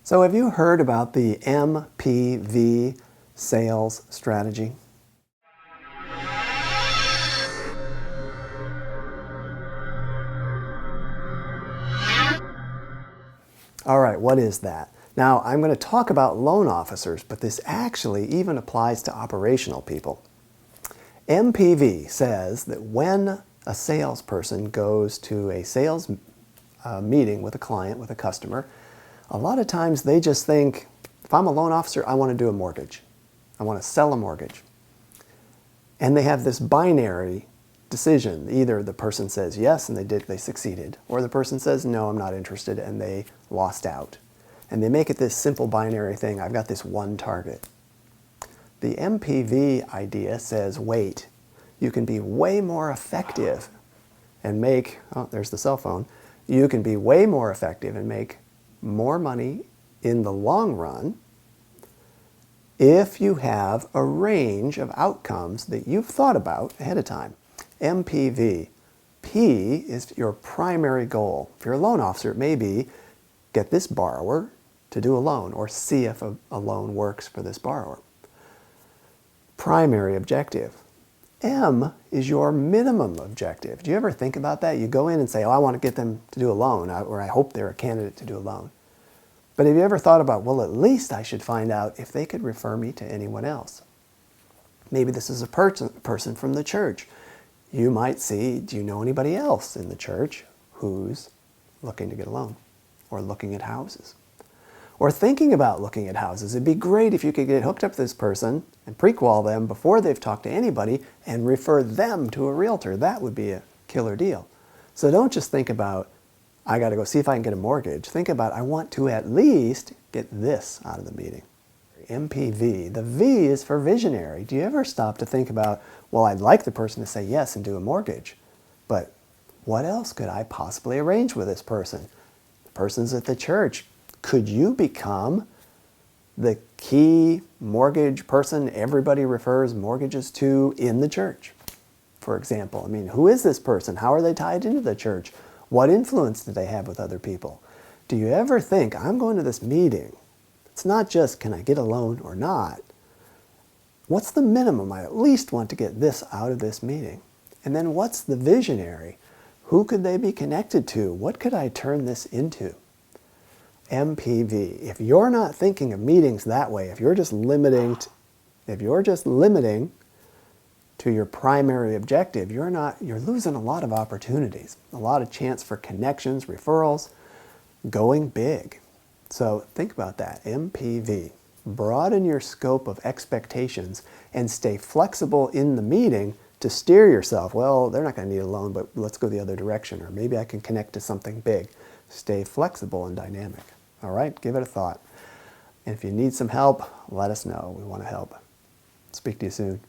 So have you heard about the MPV sales strategy? All right, what is that? Now, I'm going to talk about loan officers, but this actually even applies to operational people. MPV says that when a salesperson goes to a sales meeting with a client, with a customer, a lot of times they just think, if I'm a loan officer, I want to do a mortgage. I want to sell a mortgage. And they have this binary decision. Either the person says yes and they succeeded, or the person says no, I'm not interested, and they lost out. And they make it this simple binary thing. I've got this one target. The MPV idea says, wait, you can be way more effective and make, oh, there's the cell phone. You can be way more effective and make more money in the long run if you have a range of outcomes that you've thought about ahead of time. MPV. P is your primary goal. If you're a loan officer, it may be get this borrower to do a loan or see if a loan works for this borrower. Primary objective. M is your minimum objective. Do you ever think about that? You go in and say, oh, I want to get them to do a loan, or I hope they're a candidate to do a loan. But have you ever thought about, well, at least I should find out if they could refer me to anyone else? Maybe this is a person from the church. You might see, do you know anybody else in the church who's looking to get a loan or looking at houses? Or thinking about looking at houses. It'd be great if you could get hooked up with this person and pre-qual them before they've talked to anybody and refer them to a realtor. That would be a killer deal. So don't just think about, I got to go see if I can get a mortgage. Think about, I want to at least get this out of the meeting. MPV. The V is for visionary. Do you ever stop to think about, well, I'd like the person to say yes and do a mortgage, but what else could I possibly arrange with this person? The person's at the church. Could you become the key mortgage person everybody refers mortgages to in the church? For example, I mean, who is this person? How are they tied into the church? What influence do they have with other people? Do you ever think, I'm going to this meeting? It's not just, can I get a loan or not? What's the minimum? I at least want to get this out of this meeting. And then what's the visionary? Who could they be connected to? What could I turn this into? MPV. If you're not thinking of meetings that way, if you're just limiting to your primary objective, you're losing a lot of opportunities, a lot of chance for connections, referrals, going big. So think about that, MPV. Broaden your scope of expectations and stay flexible in the meeting to steer yourself. Well, they're not going to need a loan, but let's go the other direction, or maybe I can connect to something big. Stay flexible and dynamic. All right, give it a thought. And if you need some help, let us know. We want to help. Speak to you soon.